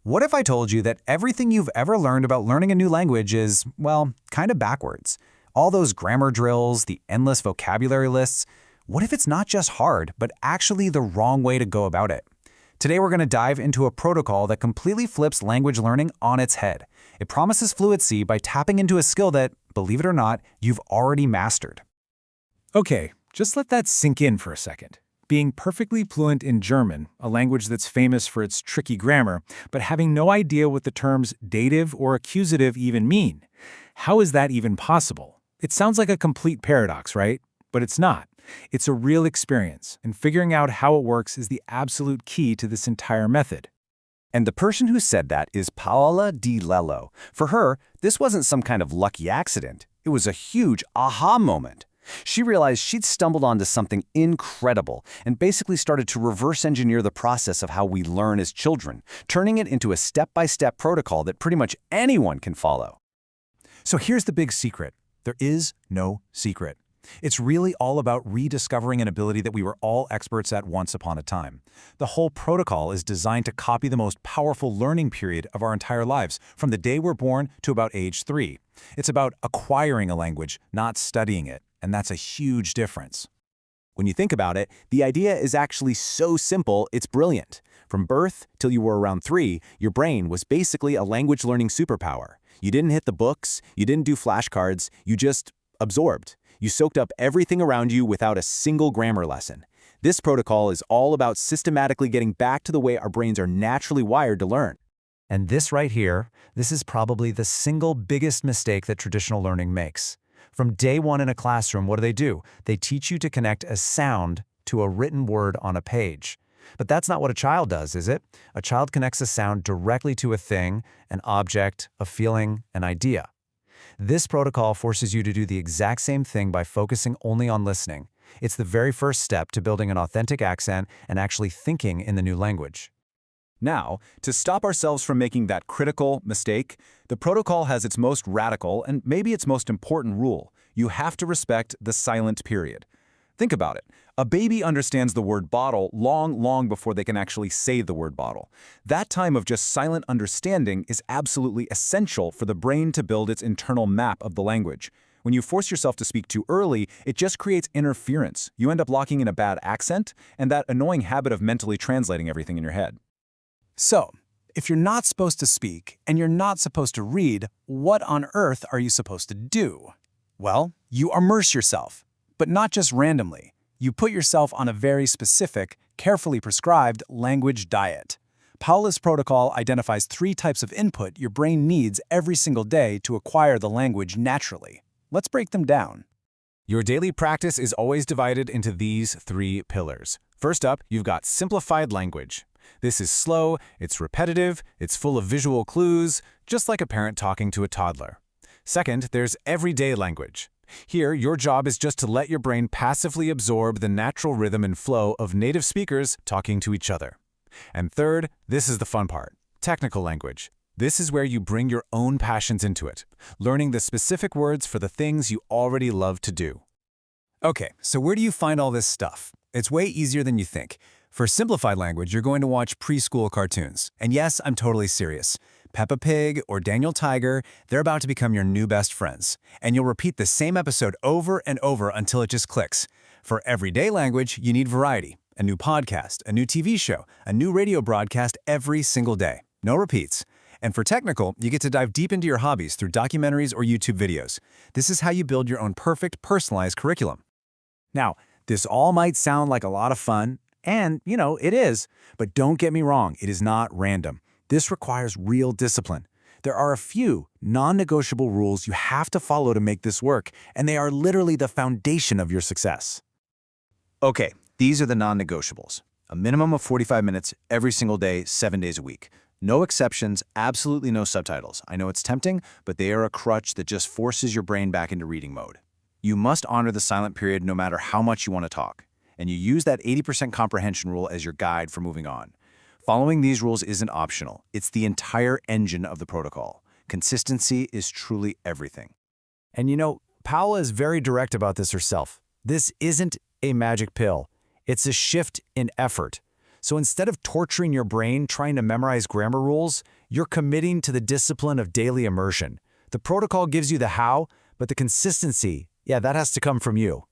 What if I told you that everything you've ever learned about learning a new language is, well, kind of backwards? All those grammar drills, the endless vocabulary lists, what if it's not just hard, but actually the wrong way to go about it? Today we're going to dive into a protocol that completely flips language learning on its head. It promises fluency by tapping into a skill that, believe it or not, you've already mastered. Okay, just let that sink in for a second. Being perfectly fluent in German, a language that's famous for its tricky grammar, but having no idea what the terms dative or accusative even mean. How is that even possible? It sounds like a complete paradox, right? But it's not. It's a real experience, and figuring out how it works is the absolute key to this entire method. And the person who said that is Paola Di Lello. For her, this wasn't some kind of lucky accident. It was a huge aha moment. She realized she'd stumbled onto something incredible and basically started to reverse engineer the process of how we learn as children, turning it into a step-by-step protocol that pretty much anyone can follow. So here's the big secret. There is no secret. It's really all about rediscovering an ability that we were all experts at once upon a time. The whole protocol is designed to copy the most powerful learning period of our entire lives, from the day we're born to about age 3. It's about acquiring a language, not studying it, and that's a huge difference. When you think about it, the idea is actually so simple, it's brilliant. From birth till you were around 3, your brain was basically a language learning superpower. You didn't hit the books, you didn't do flashcards, you just absorbed. You soaked up everything around you without a single grammar lesson. This protocol is all about systematically getting back to the way our brains are naturally wired to learn. And this right here, this is probably the single biggest mistake that traditional learning makes. From day one in a classroom, what do? They teach you to connect a sound to a written word on a page. But that's not what a child does, is it? A child connects a sound directly to a thing, an object, a feeling, an idea. This protocol forces you to do the exact same thing by focusing only on listening. It's the very first step to building an authentic accent and actually thinking in the new language. Now, to stop ourselves from making that critical mistake, the protocol has its most radical and maybe its most important rule. You have to respect the silent period. Think about it. A baby understands the word bottle long before they can actually say the word bottle. That time of just silent understanding is absolutely essential for the brain to build its internal map of the language. When you force yourself to speak too early, it just creates interference. You end up locking in a bad accent and that annoying habit of mentally translating everything in your head. So, if you're not supposed to speak and you're not supposed to read, what on earth are you supposed to do? Well, you immerse yourself, but not just randomly. You put yourself on a very specific, carefully prescribed language diet. Paola's protocol identifies 3 types of input your brain needs every single day to acquire the language naturally. Let's break them down. Your daily practice is always divided into these 3 pillars. First up, you've got simplified language. This is slow, it's repetitive, it's full of visual clues, just like a parent talking to a toddler. Second, there's everyday language. Here, your job is just to let your brain passively absorb the natural rhythm and flow of native speakers talking to each other. And third, this is the fun part, technical language. This is where you bring your own passions into it, learning the specific words for the things you already love to do. Okay, so where do you find all this stuff? It's way easier than you think. For simplified language, you're going to watch preschool cartoons. And yes, I'm totally serious. Peppa Pig or Daniel Tiger, they're about to become your new best friends. And you'll repeat the same episode over and over until it just clicks. For everyday language, you need variety. A new podcast, a new TV show, a new radio broadcast every single day. No repeats. And for technical, you get to dive deep into your hobbies through documentaries or YouTube videos. This is how you build your own perfect, personalized curriculum. Now, this all might sound like a lot of fun, and, it is. But don't get me wrong, it is not random. This requires real discipline. There are a few non-negotiable rules you have to follow to make this work, and they are literally the foundation of your success. Okay, these are the non-negotiables. A minimum of 45 minutes every single day, 7 days a week. No exceptions, absolutely no subtitles. I know it's tempting, but they are a crutch that just forces your brain back into reading mode. You must honor the silent period no matter how much you want to talk. And you use that 80% comprehension rule as your guide for moving on. Following these rules isn't optional. It's the entire engine of the protocol. Consistency is truly everything. And Paola is very direct about this herself. This isn't a magic pill. It's a shift in effort. So instead of torturing your brain trying to memorize grammar rules, you're committing to the discipline of daily immersion. The protocol gives you the how, but the consistency, yeah, that has to come from you.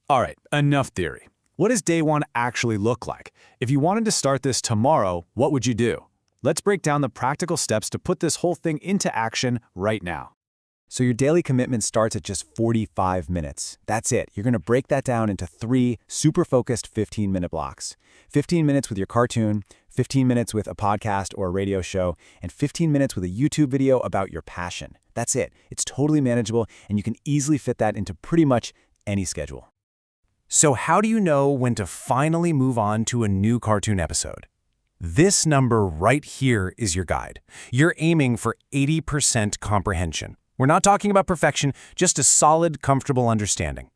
All right, enough theory. What does day one actually look like? If you wanted to start this tomorrow, what would you do? Let's break down the practical steps to put this whole thing into action right now. So your daily commitment starts at just 45 minutes. That's it. You're going to break that down into 3 super focused 15-minute blocks. 15 minutes with your cartoon, 15 minutes with a podcast or a radio show, and 15 minutes with a YouTube video about your passion. That's it. It's totally manageable, and you can easily fit that into pretty much any schedule. So how do you know when to finally move on to a new cartoon episode? This number right here is your guide. You're aiming for 80% comprehension. We're not talking about perfection, just a solid, comfortable understanding.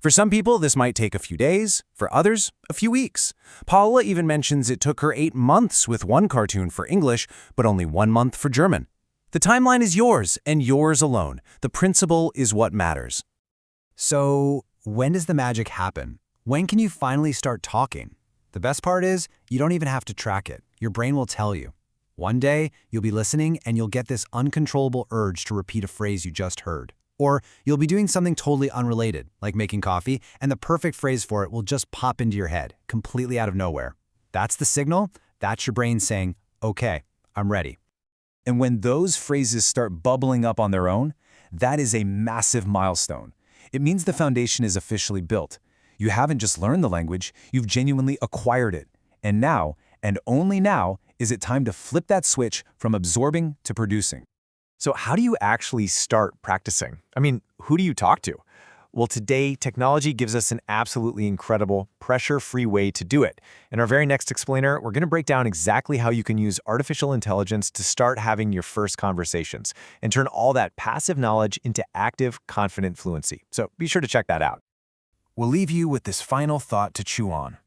For some people, this might take a few days. For others, a few weeks. Paola even mentions it took her 8 months with one cartoon for English, but only 1 month for German. The timeline is yours, and yours alone. The principle is what matters. So, when does the magic happen? When can you finally start talking? The best part is, you don't even have to track it. Your brain will tell you. One day, you'll be listening and you'll get this uncontrollable urge to repeat a phrase you just heard. Or you'll be doing something totally unrelated, like making coffee, and the perfect phrase for it will just pop into your head, completely out of nowhere. That's the signal. That's your brain saying, okay, I'm ready. And when those phrases start bubbling up on their own, that is a massive milestone. It means the foundation is officially built. You haven't just learned the language, you've genuinely acquired it. And now, and only now, is it time to flip that switch from absorbing to producing. So how do you actually start practicing? I mean, who do you talk to? Well, today, technology gives us an absolutely incredible, pressure-free way to do it. In our very next explainer, we're going to break down exactly how you can use artificial intelligence to start having your first conversations and turn all that passive knowledge into active, confident fluency. So be sure to check that out. We'll leave you with this final thought to chew on.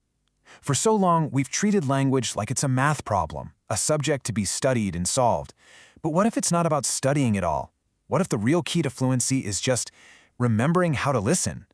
For so long, we've treated language like it's a math problem, a subject to be studied and solved. But what if it's not about studying it all? What if the real key to fluency is just remembering how to listen?